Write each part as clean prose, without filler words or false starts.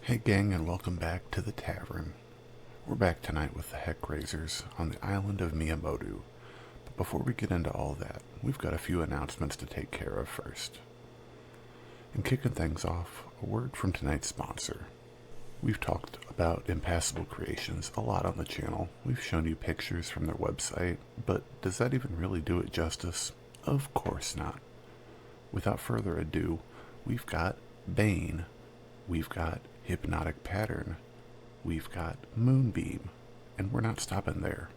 Hey gang, and welcome back to the Tavern. We're back tonight with the HeckRazors on the island of Miyamoto. But before we get into all that, we've got a few announcements to take care of first. And kicking things off, a word from tonight's sponsor. We've talked about Impassable Creations a lot on the channel. We've shown you pictures from their website, but does that even really do it justice? Of course not. Without further ado, we've got Bane. We've got Hypnotic Pattern. We've got Moonbeam. And we're not stopping there.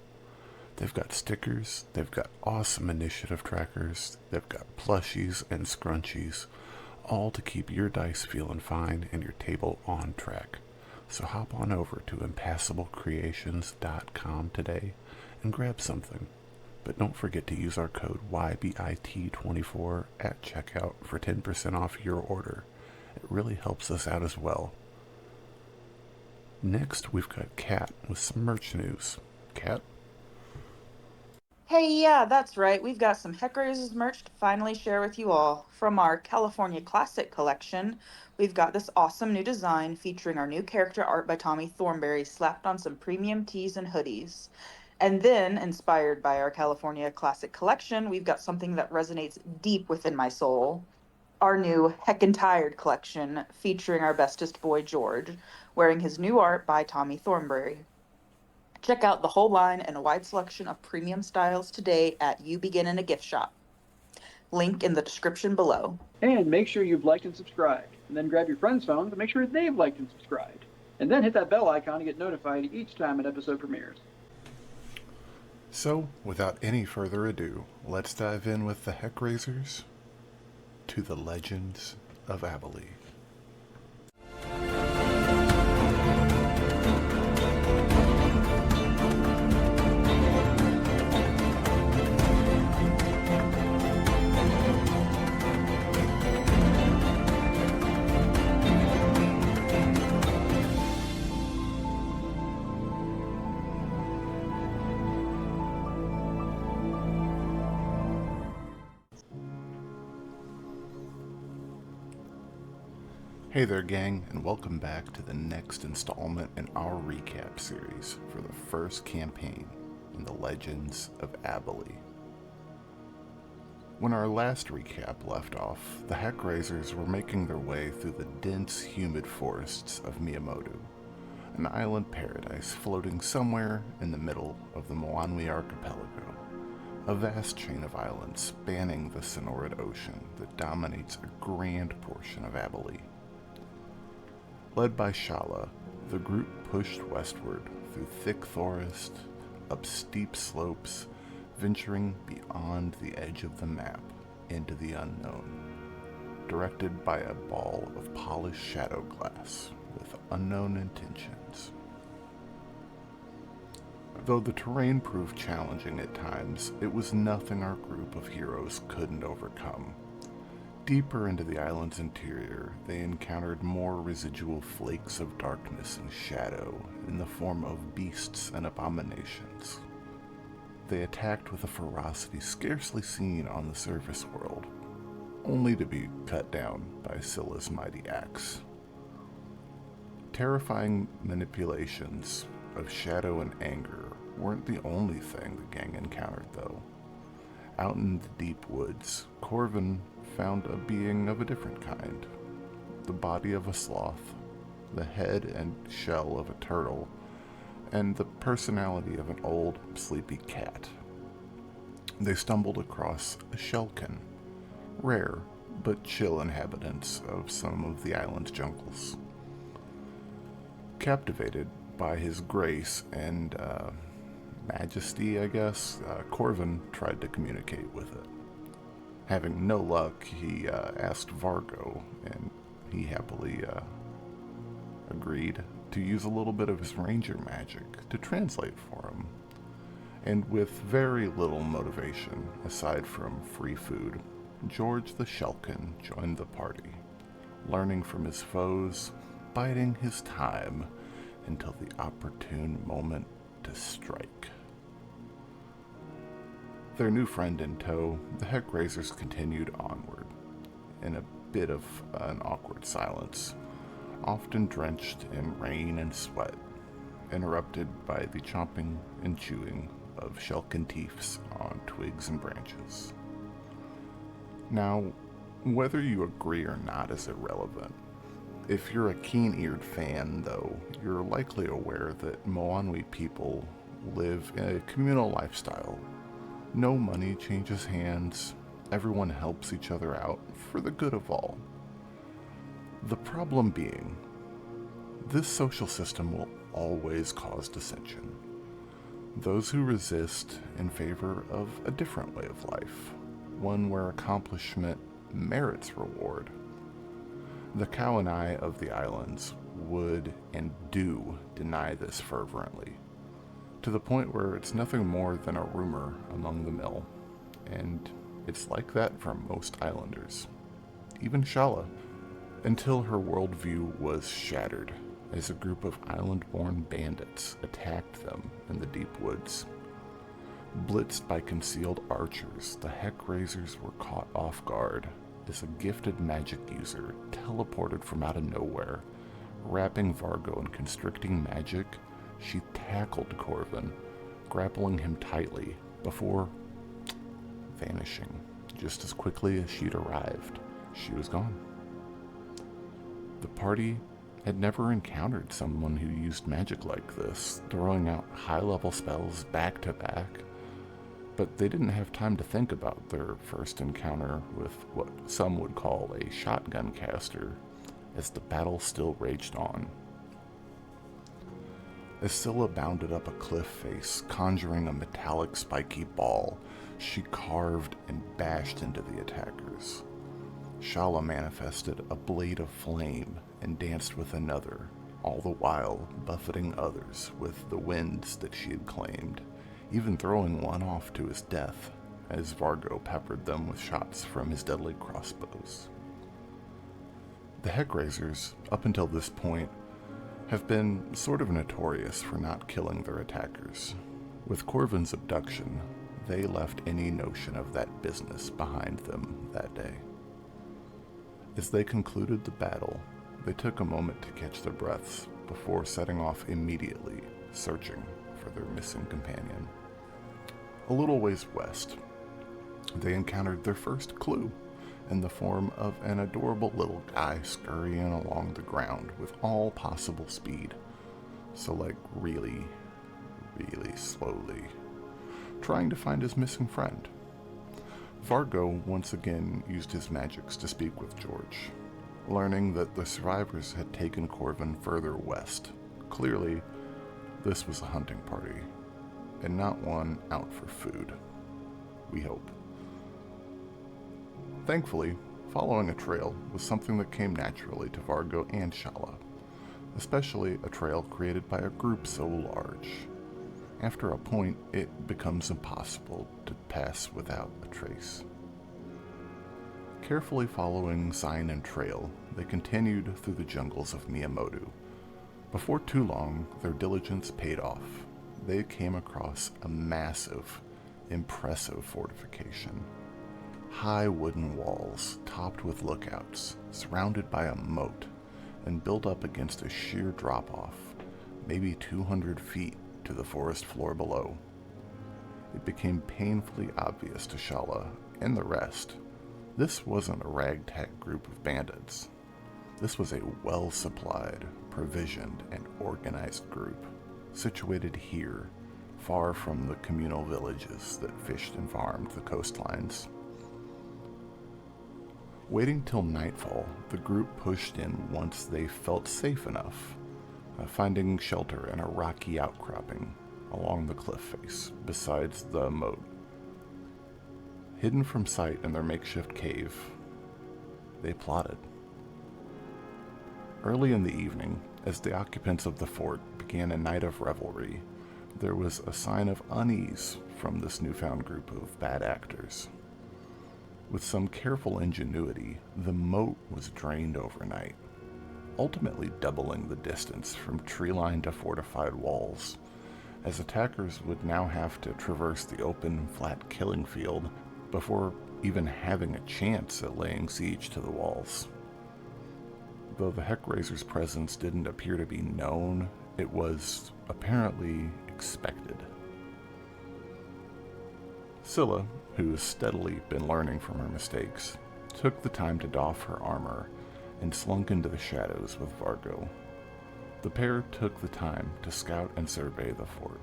They've got stickers, they've got awesome initiative trackers, they've got plushies and scrunchies, all to keep your dice feeling fine and your table on track. So hop on over to impassablecreations.com today and grab something. But don't forget to use our code YBIT24 at checkout for 10% off your order. It really helps us out as well. Next, we've got Kat with some merch news. Kat? Hey, yeah, that's right. We've got some HeckRazors merch to finally share with you all. From our California Classic collection, we've got this awesome new design featuring our new character art by Tommy Thornberry slapped on some premium tees and hoodies. And then, inspired by our California Classic collection, we've got something that resonates deep within my soul. Our new Heckin' Tired collection featuring our bestest boy George, wearing his new art by Tommy Thornberry. Check out the whole line and a wide selection of premium styles today at You Begin in a Gift Shop. Link in the description below. And make sure you've liked and subscribed. And then grab your friend's phone to make sure they've liked and subscribed. And then hit that bell icon to get notified each time an episode premieres. So, without any further ado, let's dive in with the HeckRazors to the Legends of Abhaile. Hey there gang, and welcome back to the next installment in our recap series for the first campaign in the Legends of Abhaile. When our last recap left off, the HeckRazors were making their way through the dense, humid forests of Miyamoto, an island paradise floating somewhere in the middle of the Moanui archipelago, a vast chain of islands spanning the Sonoran Ocean that dominates a grand portion of Abhaile. Led by Shala, the group pushed westward through thick forest, up steep slopes, venturing beyond the edge of the map into the unknown, directed by a ball of polished shadow glass with unknown intentions. Though the terrain proved challenging at times, it was nothing our group of heroes couldn't overcome. Deeper into the island's interior, they encountered more residual flakes of darkness and shadow in the form of beasts and abominations. They attacked with a ferocity scarcely seen on the surface world, only to be cut down by Scylla's mighty axe. Terrifying manipulations of shadow and anger weren't the only thing the gang encountered, though. Out in the deep woods, Corvin found a being of a different kind. The body of a sloth, the head and shell of a turtle, and the personality of an old, sleepy cat. They stumbled across a Shelkin, rare but chill inhabitants of some of the island's jungles. Captivated by his grace and majesty, I guess, Corvin tried to communicate with it. Having no luck, he asked Vargo, and he happily agreed to use a little bit of his ranger magic to translate for him. And with very little motivation, aside from free food, George the Shelkin joined the party, learning from his foes, biding his time until the opportune moment to strike. Their new friend in tow, the HeckRazors continued onward, in a bit of an awkward silence, often drenched in rain and sweat, interrupted by the chomping and chewing of shelkin teeths on twigs and branches. Now, whether you agree or not is irrelevant. If you're a keen-eared fan, though, you're likely aware that Moanui people live in a communal lifestyle. No money changes hands, everyone helps each other out for the good of all. The problem being, this social system will always cause dissension. Those who resist in favor of a different way of life, one where accomplishment merits reward. The Kauai of the islands would and do deny this fervently, to the point where it's nothing more than a rumor among the mill, and it's like that for most islanders, even Shala, until her worldview was shattered as a group of island-born bandits attacked them in the deep woods. Blitzed by concealed archers, the HeckRazors were caught off guard as a gifted magic user teleported from out of nowhere. Wrapping Vargo in constricting magic, she tackled Corvin, grappling him tightly before vanishing. Just as quickly as she'd arrived, she was gone. The party had never encountered someone who used magic like this, throwing out high-level spells back to back, but they didn't have time to think about their first encounter with what some would call a shotgun caster, as the battle still raged on. As Scylla bounded up a cliff face, conjuring a metallic spiky ball, she carved and bashed into the attackers. Shala manifested a blade of flame and danced with another, all the while buffeting others with the winds that she had claimed, even throwing one off to his death as Vargo peppered them with shots from his deadly crossbows. The HeckRazors, up until this point, have been sort of notorious for not killing their attackers. With Corvin's abduction, they left any notion of that business behind them that day. As they concluded the battle, they took a moment to catch their breaths before setting off immediately, searching for their missing companion. A little ways west, they encountered their first clue in the form of an adorable little guy scurrying along the ground with all possible speed. So really, really slowly, trying to find his missing friend. Vargo once again used his magics to speak with George, learning that the survivors had taken Corvin further west. Clearly, this was a hunting party, and not one out for food. We hope. Thankfully, following a trail was something that came naturally to Vargo and Shala, especially a trail created by a group so large. After a point, it becomes impossible to pass without a trace. Carefully following sign and trail, they continued through the jungles of Miyamoto. Before too long, their diligence paid off. They came across a massive, impressive fortification. High wooden walls, topped with lookouts, surrounded by a moat, and built up against a sheer drop-off, maybe 200 feet to the forest floor below. It became painfully obvious to Shala and the rest. This wasn't a ragtag group of bandits. This was a well-supplied, provisioned, and organized group, situated here, far from the communal villages that fished and farmed the coastlines. Waiting till nightfall, the group pushed in once they felt safe enough, finding shelter in a rocky outcropping along the cliff face besides the moat. Hidden from sight in their makeshift cave, they plotted. Early in the evening, as the occupants of the fort began a night of revelry, there was a sign of unease from this newfound group of bad actors. With some careful ingenuity, the moat was drained overnight, ultimately doubling the distance from tree-line to fortified walls, as attackers would now have to traverse the open, flat killing field before even having a chance at laying siege to the walls. Though the HeckRazors' presence didn't appear to be known, it was apparently expected. Scylla, who's steadily been learning from her mistakes, took the time to doff her armor and slunk into the shadows with Vargo. The pair took the time to scout and survey the fort.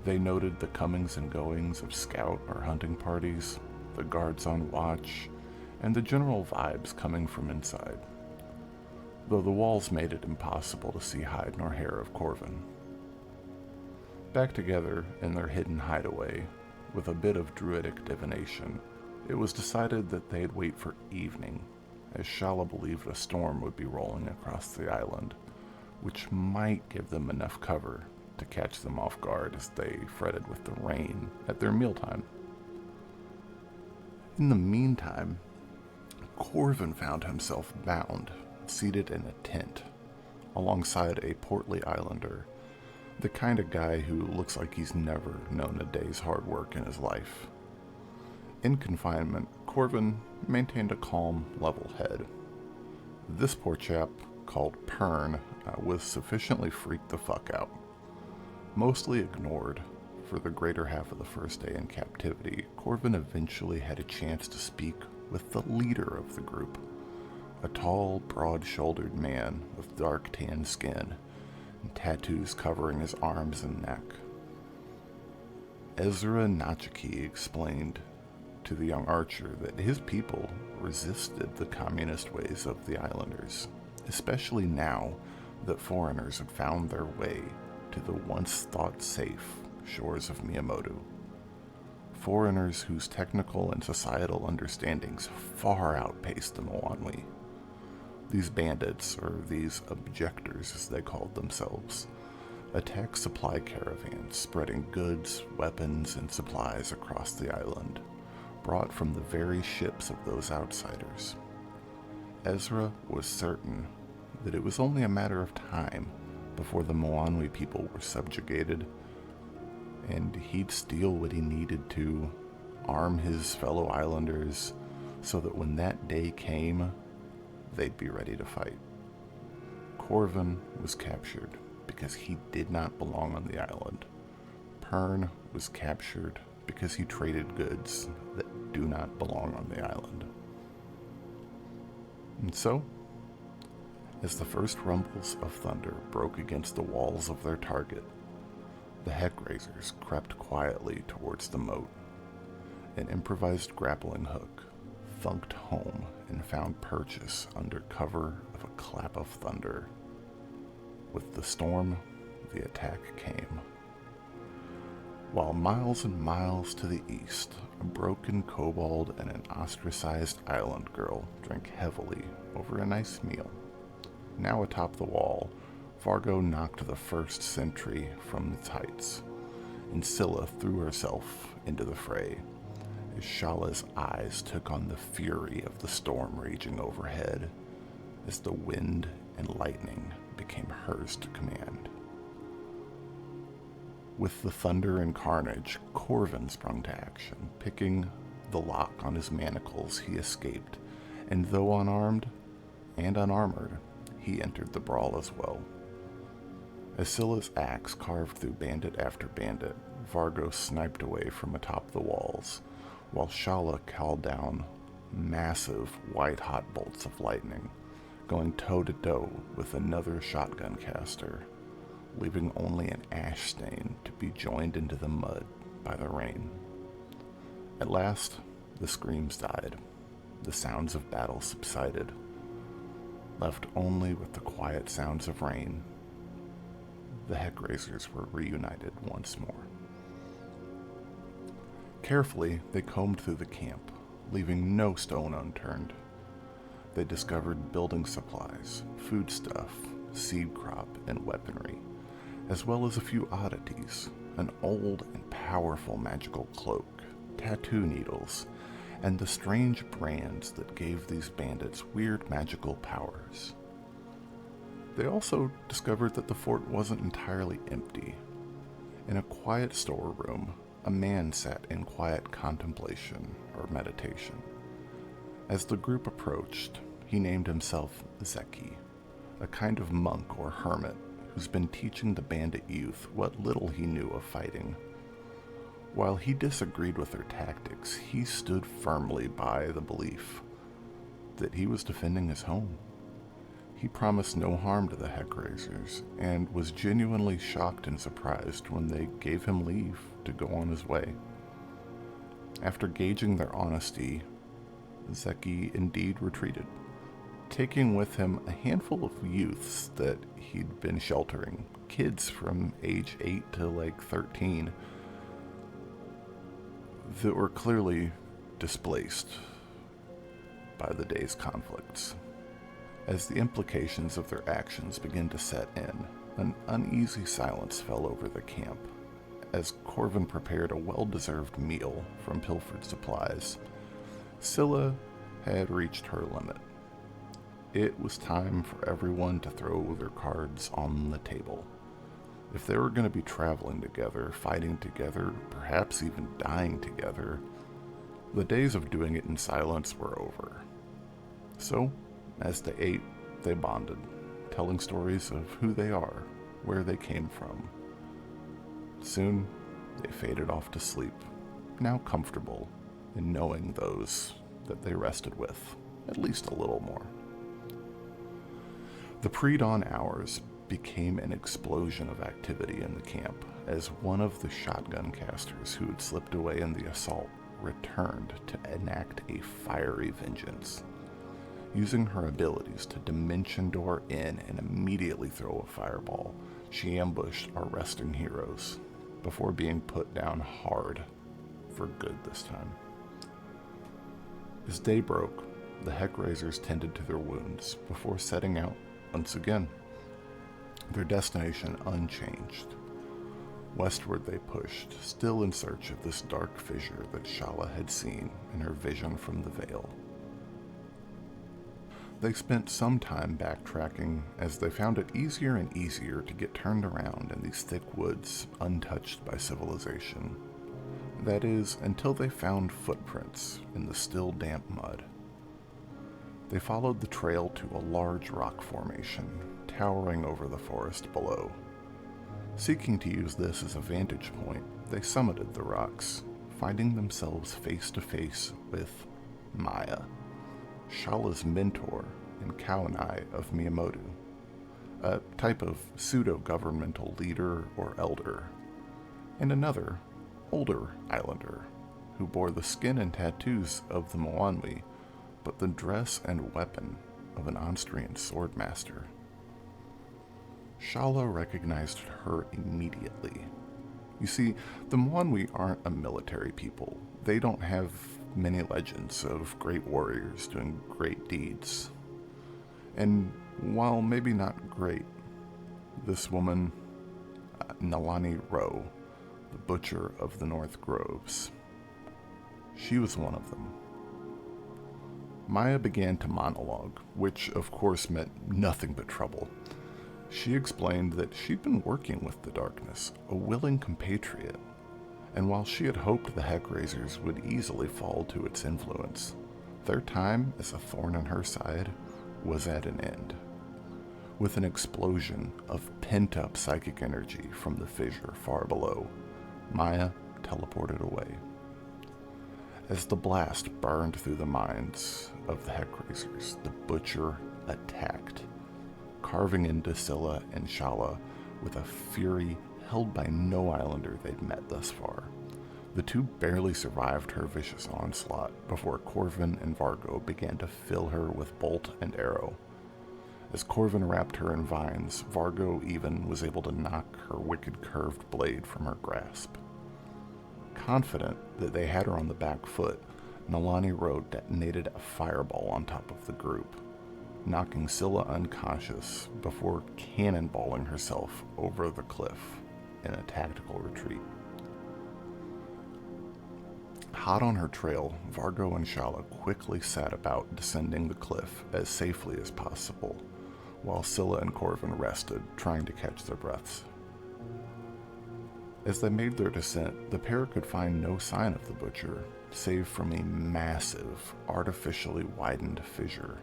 They noted the comings and goings of scout or hunting parties, the guards on watch, and the general vibes coming from inside, though the walls made it impossible to see hide nor hair of Corvin. Back together in their hidden hideaway, with a bit of druidic divination, it was decided that they'd wait for evening, as Shala believed a storm would be rolling across the island, which might give them enough cover to catch them off guard as they fretted with the rain at their mealtime. In the meantime, Corvin found himself bound, seated in a tent, alongside a portly islander, the kind of guy who looks like he's never known a day's hard work in his life. In confinement, Corvin maintained a calm, level head. This poor chap, called Pern, was sufficiently freaked the fuck out. Mostly ignored for the greater half of the first day in captivity, Corvin eventually had a chance to speak with the leader of the group, a tall, broad-shouldered man with dark tan skin and tattoos covering his arms and neck. Ezra Nachiki explained to the young archer that his people resisted the communist ways of the islanders, especially now that foreigners had found their way to the once thought safe shores of Miyamoto. Foreigners whose technical and societal understandings far outpaced the Moanwi. These bandits, or these objectors as they called themselves, attacked supply caravans spreading goods, weapons, and supplies across the island, brought from the very ships of those outsiders. Ezra was certain that it was only a matter of time before the Moanwi people were subjugated, and he'd steal what he needed to, arm his fellow islanders, so that when that day came, they'd be ready to fight. Corvin was captured because he did not belong on the island. Pern was captured because he traded goods that do not belong on the island. And so, as the first rumbles of thunder broke against the walls of their target, the HeckRazors crept quietly towards the moat. An improvised grappling hook thunked home and found purchase under cover of a clap of thunder. With the storm, the attack came. While miles and miles to the east, a broken kobold and an ostracized island girl drank heavily over a nice meal. Now atop the wall, Vargo knocked the first sentry from its heights, and Scylla threw herself into the fray, as Shala's eyes took on the fury of the storm raging overhead, as the wind and lightning became hers to command. With the thunder and carnage, Corvin sprung to action. Picking the lock on his manacles, he escaped, and though unarmed and unarmored, he entered the brawl as well. As Scylla's axe carved through bandit after bandit, Vargo sniped away from atop the walls, while Shala called down massive white-hot bolts of lightning, going toe-to-toe with another shotgun caster, leaving only an ash stain to be joined into the mud by the rain. At last, the screams died, the sounds of battle subsided, left only with the quiet sounds of rain. The HeckRazors were reunited once more. Carefully, they combed through the camp, leaving no stone unturned. They discovered building supplies, foodstuff, seed crop, and weaponry, as well as a few oddities, an old and powerful magical cloak, tattoo needles, and the strange brands that gave these bandits weird magical powers. They also discovered that the fort wasn't entirely empty. In a quiet storeroom, a man sat in quiet contemplation or meditation. As the group approached, he he named himself Zeki, a kind of monk or hermit who's been teaching the bandit youth what little he knew of fighting. While he disagreed with their tactics, he stood firmly by the belief that he was defending his home. He promised no harm to the HeckRazors, and was genuinely shocked and surprised when they gave him leave to go on his way. After gauging their honesty, Zeki indeed retreated, taking with him a handful of youths that he'd been sheltering, kids from age 8 to like 13, that were clearly displaced by the day's conflicts. As the implications of their actions began to set in, an uneasy silence fell over the camp, as Corvin prepared a well-deserved meal from pilfered supplies. Scylla had reached her limit. It was time for everyone to throw their cards on the table. If they were going to be traveling together, fighting together, perhaps even dying together, the days of doing it in silence were over. So, as they ate, they bonded, telling stories of who they are, where they came from. Soon, they faded off to sleep, now comfortable in knowing those that they rested with, at least a little more. The pre-dawn hours became an explosion of activity in the camp as one of the shotgun casters who had slipped away in the assault returned to enact a fiery vengeance. Using her abilities to dimension door in and immediately throw a fireball, she ambushed our resting heroes before being put down hard for good this time. As day broke, the HeckRazors tended to their wounds before setting out once again, their destination unchanged. Westward they pushed, still in search of this dark fissure that Shala had seen in her vision from the Vale. They spent some time backtracking as they found it easier and easier to get turned around in these thick woods untouched by civilization. That is, until they found footprints in the still damp mud. They followed the trail to a large rock formation, towering over the forest below. Seeking to use this as a vantage point, they summited the rocks, finding themselves face to face with Maya, Shala's mentor and Kawanai of Miyamoto, a type of pseudo-governmental leader or elder, and another, older islander, who bore the skin and tattoos of the Mwanwi, but the dress and weapon of an Austrian swordmaster. Shala recognized her immediately. You see, the Mwanwi aren't a military people. They don't have many legends of great warriors doing great deeds. And while maybe not great, this woman, Nika'wranu, the butcher of the North Groves, she was one of them. Maya began to monologue, which of course meant nothing but trouble. She explained that she'd been working with the darkness, a willing compatriot, and while she had hoped the HeckRazors would easily fall to its influence, their time as a thorn in her side was at an end. With an explosion of pent-up psychic energy from the fissure far below, Maya teleported away. As the blast burned through the minds of the HeckRazors, the Butcher attacked, carving into Scylla and Shala with a fury held by no islander they'd met thus far. The two barely survived her vicious onslaught before Corvin and Vargo began to fill her with bolt and arrow. As Corvin wrapped her in vines, Vargo even was able to knock her wicked curved blade from her grasp. Confident that they had her on the back foot, Nika'wranu detonated a fireball on top of the group, knocking Scylla unconscious before cannonballing herself over the cliff in a tactical retreat. Hot on her trail, Vargo and Shala quickly set about descending the cliff as safely as possible, while Scylla and Corvin rested, trying to catch their breaths. As they made their descent, the pair could find no sign of the Butcher, save from a massive, artificially widened fissure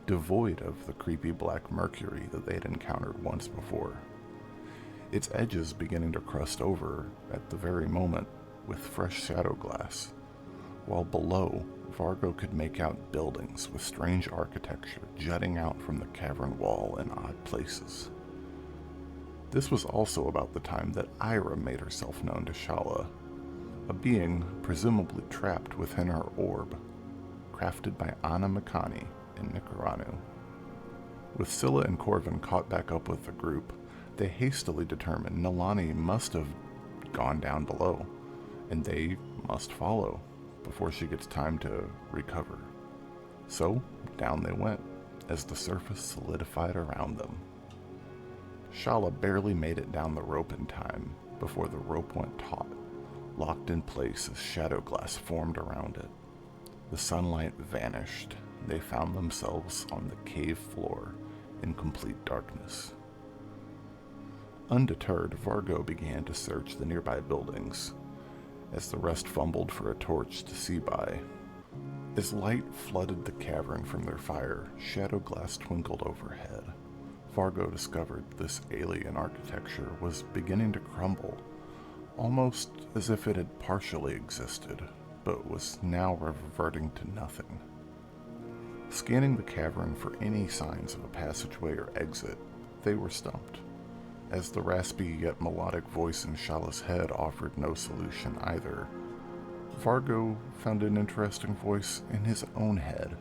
devoid of the creepy black mercury that they had encountered once before. Its edges beginning to crust over at the very moment with fresh shadow glass, while below, Vargo could make out buildings with strange architecture jutting out from the cavern wall in odd places. This was also about the time that Ira made herself known to Shala, a being presumably trapped within her orb, crafted by Anna Makani in Nika'wranu. With Scylla and Corvin caught back up with the group, they hastily determined Nalani must have gone down below, and they must follow before she gets time to recover. So, down they went, as the surface solidified around them. Shala barely made it down the rope in time before the rope went taut, locked in place as shadow glass formed around it. The sunlight vanished. They found themselves on the cave floor in complete darkness. Undeterred, Vargo began to search the nearby buildings, as the rest fumbled for a torch to see by. As light flooded the cavern from their fire, shadow glass twinkled overhead. Vargo discovered this alien architecture was beginning to crumble, almost as if it had partially existed, but was now reverting to nothing. Scanning the cavern for any signs of a passageway or exit, they were stumped, as the raspy yet melodic voice in Shala's head offered no solution either. Vargo found an interesting voice in his own head.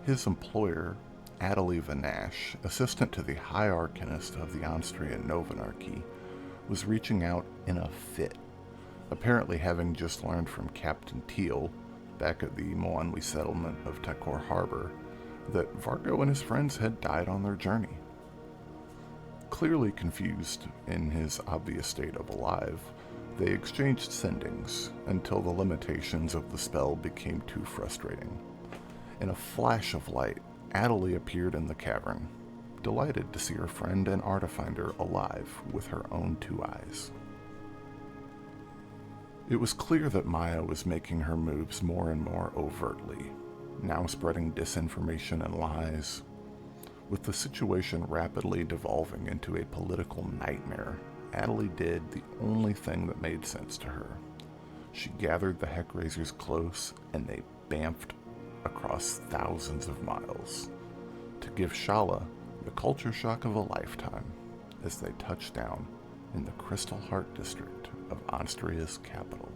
His employer, Abhaile Vanash, assistant to the High Arcanist of the Anstrian Novanarchy, was reaching out in a fit, apparently having just learned from Captain Teal, back at the Moanwi settlement of Takor Harbor, that Vargo and his friends had died on their journey. Clearly confused in his obvious state of alive, they exchanged sendings until the limitations of the spell became too frustrating. In a flash of light, Abhaile appeared in the cavern, delighted to see her friend and artifinder alive with her own two eyes. It was clear that Maya was making her moves more and more overtly, now spreading disinformation and lies. With the situation rapidly devolving into a political nightmare, Abhaile did the only thing that made sense to her. She gathered the HeckRazors close, and they bamfed across thousands of miles to give Shala the culture shock of a lifetime as they touched down in the Crystal Heart district of Anstria's capital.